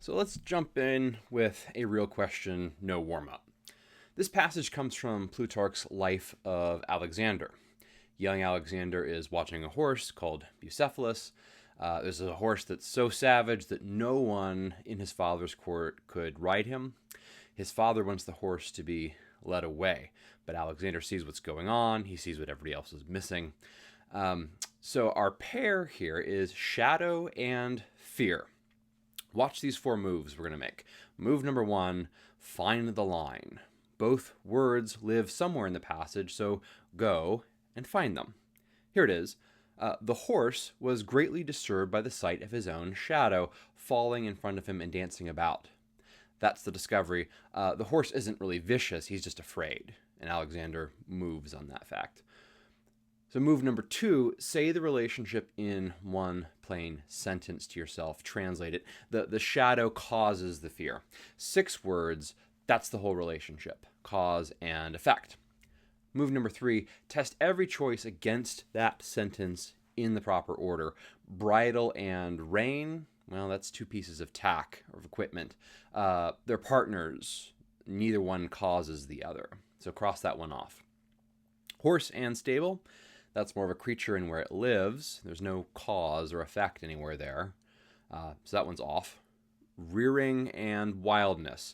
So let's jump in with a real question, no warm-up. This passage comes from Plutarch's Life of Alexander. Young Alexander is watching a horse called Bucephalus. This is a horse that's so savage that no one in his father's court could ride him. His father wants the horse to be led away, but Alexander sees what's going on. He sees what everybody else is missing. So our pair here is shadow and fear. Watch these 4 moves we're going to make. Move number 1, find the line. Both words live somewhere in the passage, so go and find them. Here it is. The horse was greatly disturbed by the sight of his own shadow falling in front of him and dancing about. That's the discovery. The horse isn't really vicious, he's just afraid. And Alexander moves on that fact. So move number 2, say the relationship in one plain sentence to yourself. Translate it. The shadow causes the fear. 6 words, that's the whole relationship. Cause and effect. Move number 3, test every choice against that sentence in the proper order. Bridle and rein, well, that's 2 pieces of tack or of equipment. They're partners. Neither one causes the other. So cross that one off. Horse and stable, that's more of a creature and where it lives. There's no cause or effect anywhere there. So that one's off. Rearing and wildness.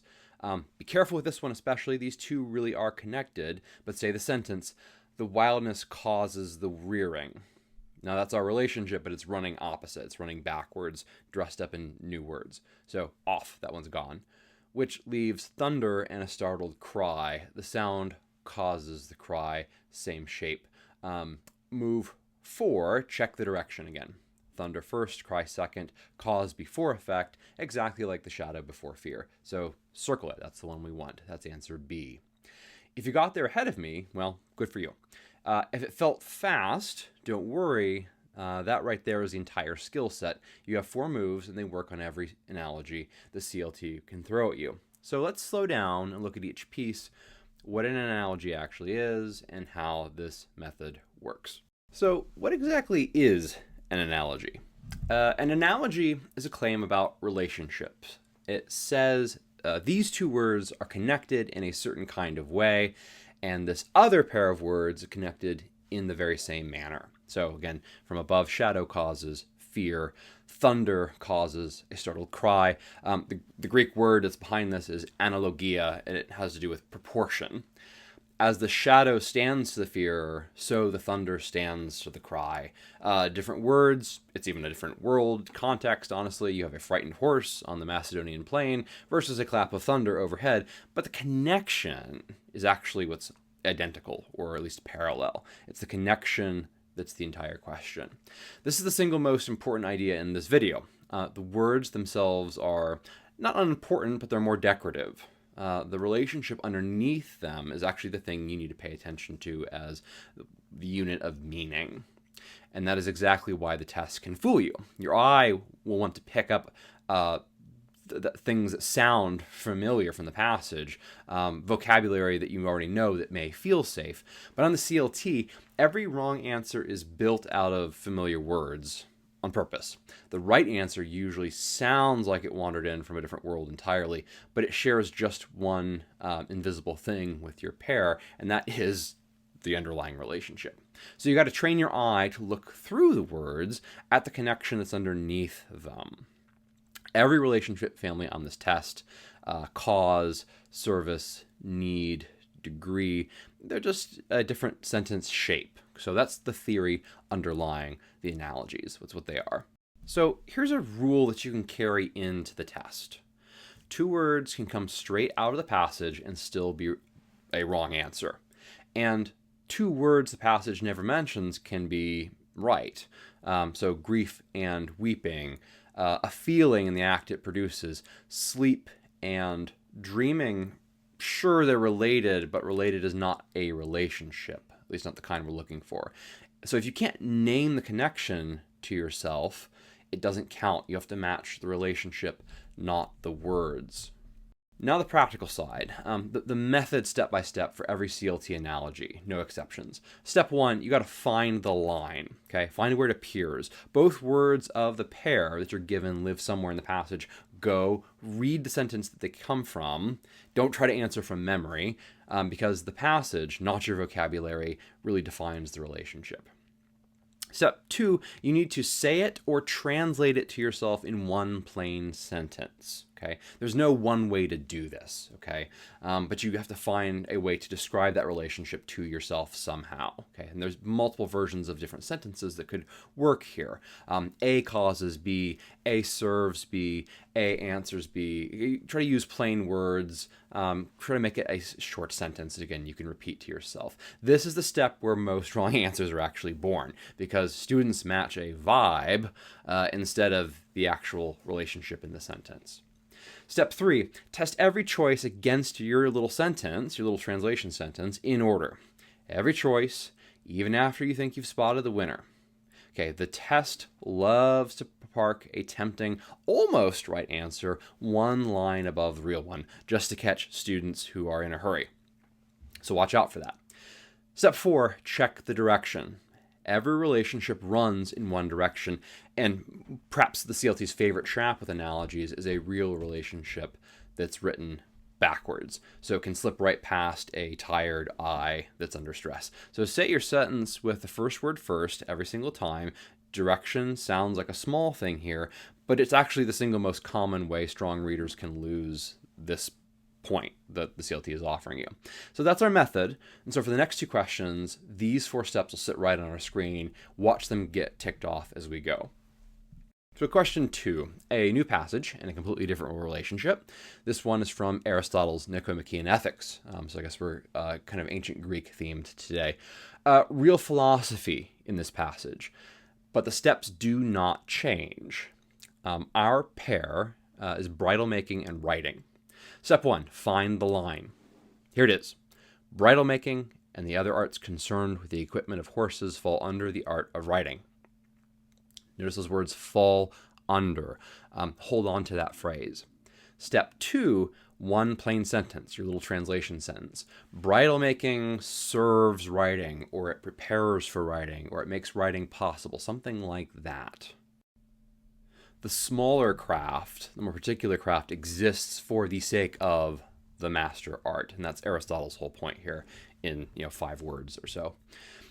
Be careful with this one especially. These 2 really are connected, but say the sentence, the wildness causes the rearing. Now that's our relationship, but it's running opposite. It's running backwards, dressed up in new words. So off, that one's gone. Which leaves thunder and a startled cry. The sound causes the cry, same shape. Move 4, check the direction again. Thunder first, cry second, cause before effect, exactly like the shadow before fear. So circle it, that's the one we want. That's answer B. If you got there ahead of me, well, good for you. If it felt fast, don't worry. That right there is the entire skill set. You have 4 moves and they work on every analogy the CLT can throw at you. So let's slow down and look at each piece, what an analogy actually is, and how this method works. So what exactly is an analogy? An analogy is a claim about relationships. It says these 2 words are connected in a certain kind of way, and this other pair of words are connected in the very same manner. So again, from above, shadow causes fear, thunder causes a startled cry. The Greek word that's behind this is analogia, and it has to do with proportion. As the shadow stands to the fear, so the thunder stands to the cry. Different words, it's even a different world context, honestly. You have a frightened horse on the Macedonian plain versus a clap of thunder overhead, but the connection is actually what's identical, or at least parallel. It's the connection that's the entire question. This is the single most important idea in this video. The words themselves are not unimportant, but they're more decorative. The relationship underneath them is actually the thing you need to pay attention to as the unit of meaning. And that is exactly why the test can fool you. Your eye will want to pick up things that sound familiar from the passage, vocabulary that you already know that may feel safe. But on the CLT, every wrong answer is built out of familiar words on purpose. The right answer usually sounds like it wandered in from a different world entirely, but it shares just one invisible thing with your pair, and that is the underlying relationship. So you got to train your eye to look through the words at the connection that's underneath them. Every relationship family on this test, cause, service, need, degree, they're just a different sentence shape. So that's the theory underlying the analogies. That's what they are. So here's a rule that you can carry into the test. 2 words can come straight out of the passage and still be a wrong answer. And 2 words the passage never mentions can be right. So grief and weeping, a feeling in the act it produces, sleep and dreaming. Sure, they're related, but related is not a relationship, at least not the kind we're looking for. So if you can't name the connection to yourself, it doesn't count. You have to match the relationship, not the words. Now the practical side, the method step-by-step for every CLT analogy, no exceptions. Step one, you got to find the line, okay? Find where it appears. Both words of the pair that you're given live somewhere in the passage. Go read the sentence that they come from. Don't try to answer from memory, because the passage, not your vocabulary, really defines the relationship. Step two, you need to say it or translate it to yourself in one plain sentence. Okay, there's no one way to do this. Okay, but you have to find a way to describe that relationship to yourself somehow. Okay, and there's multiple versions of different sentences that could work here. A causes B, A serves B, A answers B. You try to use plain words. Try to make it a short sentence. Again, you can repeat to yourself. This is the step where most wrong answers are actually born, because students match a vibe instead of the actual relationship in the sentence. Step three, test every choice against your little sentence, your little translation sentence, in order. Every choice, even after you think you've spotted the winner. Okay, the test loves to park a tempting, almost right answer one line above the real one, just to catch students who are in a hurry. So watch out for that. Step four, check the direction. Every relationship runs in one direction, and perhaps the CLT's favorite trap with analogies is a real relationship that's written backwards, so it can slip right past a tired I that's under stress. So say your sentence with the first word first every single time. Direction sounds like a small thing here, but it's actually the single most common way strong readers can lose this point that the CLT is offering you. So that's our method. And so for the next two questions, these four steps will sit right on our screen. Watch them get ticked off as we go. So question two, a new passage and a completely different relationship. This one is from Aristotle's Nicomachean Ethics. So I guess we're kind of ancient Greek themed today. Real philosophy in this passage, but the steps do not change. Our pair is bridle making and writing. Step one, find the line. Here it is. Bridle making and the other arts concerned with the equipment of horses fall under the art of riding. Notice those words, fall under. Hold on to that phrase. Step two, one plain sentence, your little translation sentence. Bridle making serves writing, or it prepares for writing, or it makes writing possible, something like that. The smaller craft, the more particular craft, exists for the sake of the master art. And that's Aristotle's whole point here in 5 words or so.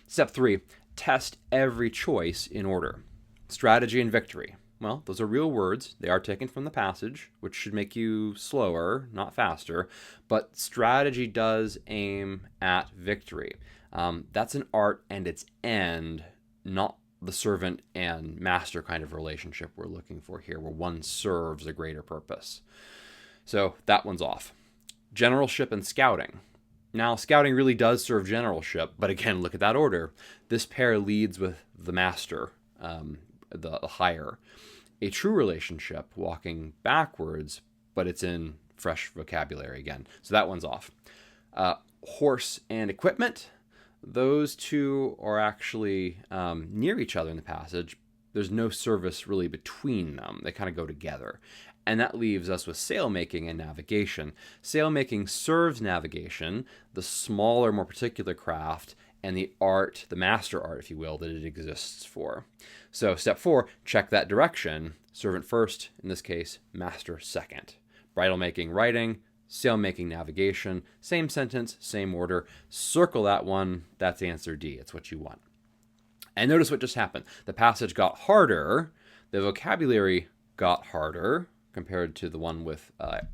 Step three, test every choice in order. Strategy and victory. Well, those are real words. They are taken from the passage, which should make you slower, not faster. But strategy does aim at victory. That's an art and its end, not the servant and master kind of relationship we're looking for here, where one serves a greater purpose. So that one's off. Generalship and scouting. Now, scouting really does serve generalship, but again, look at that order. This pair leads with the master, the higher. A true relationship, walking backwards, but it's in fresh vocabulary again. So that one's off. Horse and equipment. Those two are actually near each other in the passage. There's no service really between them. They kind of go together. And that leaves us with sailmaking and navigation. Sailmaking serves navigation, the smaller, more particular craft, and the art, the master art, if you will, that it exists for. So step four, check that direction. Servant first, in this case, master second. Bridle making, writing. Sailmaking, navigation, same sentence, same order. Circle that one. That's answer D. It's what you want. And notice what just happened. The passage got harder. The vocabulary got harder compared to the one with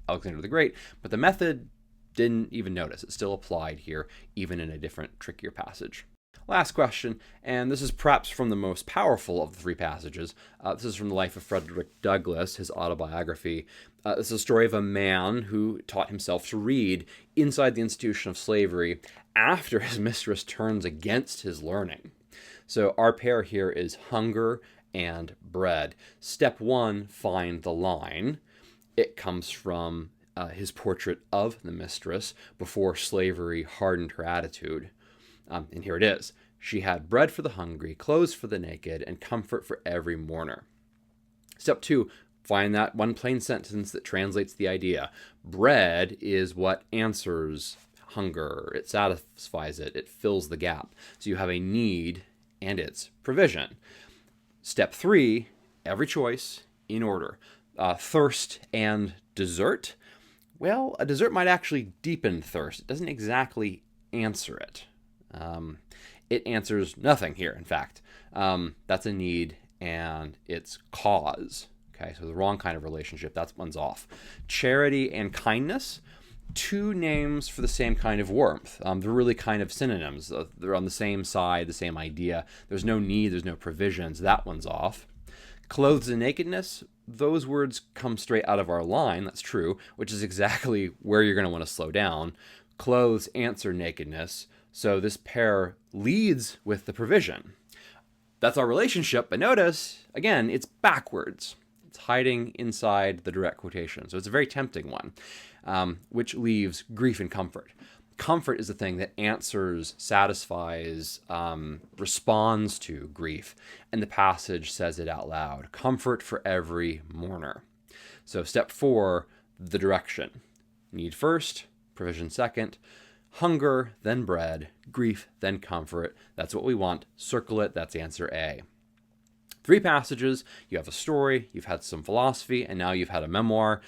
Alexander the Great, but the method didn't even notice. It still applied here, even in a different, trickier passage. Last question, and this is perhaps from the most powerful of the 3 passages. This is from the life of Frederick Douglass, his autobiography. This is a story of a man who taught himself to read inside the institution of slavery after his mistress turns against his learning. So our pair here is hunger and bread. Step 1, find the line. It comes from his portrait of the mistress before slavery hardened her attitude. And here it is. She had bread for the hungry, clothes for the naked, and comfort for every mourner. Step 2, Find that one plain sentence that translates the idea. Bread is what answers hunger. It satisfies it. It fills the gap. So you have a need and its provision. Step 3, every choice in order. Thirst and dessert. Well, a dessert might actually deepen thirst. It doesn't exactly answer it. It answers nothing here, in fact. That's a need and its cause. Okay, so the wrong kind of relationship, that one's off. Charity and kindness, 2 names for the same kind of warmth. They're really kind of synonyms. They're on the same side, the same idea. There's no need, there's no provisions. That one's off. Clothes and nakedness, those words come straight out of our line, that's true, which is exactly where you're going to want to slow down. Clothes answer nakedness, so this pair leads with the provision. That's our relationship, but notice, again, it's backwards. It's hiding inside the direct quotation. So it's a very tempting one, which leaves grief and comfort. Comfort is the thing that answers, satisfies, responds to grief. And the passage says it out loud. Comfort for every mourner. So step 4, the direction. Need first, provision second. Hunger, then bread. Grief, then comfort. That's what we want. Circle it. That's answer A. 3 passages, you have a story, you've had some philosophy, and now you've had a memoir.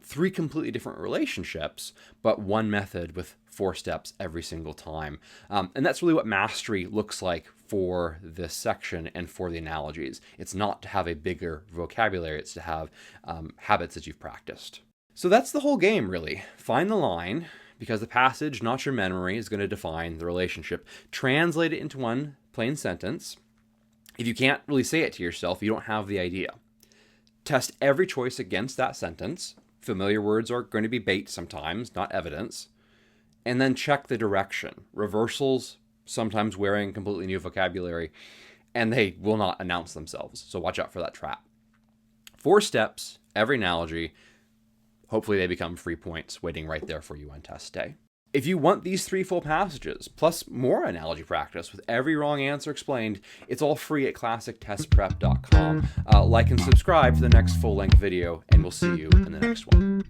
3 completely different relationships, but one method with 4 steps every single time. And that's really what mastery looks like for this section and for the analogies. It's not to have a bigger vocabulary, it's to have habits that you've practiced. So that's the whole game, really. Find the line, because the passage, not your memory, is going to define the relationship. Translate it into one plain sentence. If you can't really say it to yourself, you don't have the idea. Test every choice against that sentence. Familiar words are going to be bait sometimes, not evidence. And then check the direction. Reversals, sometimes wearing completely new vocabulary, and they will not announce themselves. So watch out for that trap. 4 steps, every analogy. Hopefully they become free points waiting right there for you on test day. If you want these 3 full passages, plus more analogy practice with every wrong answer explained, it's all free at classictestprep.com. Like and subscribe for the next full-length video, and we'll see you in the next one.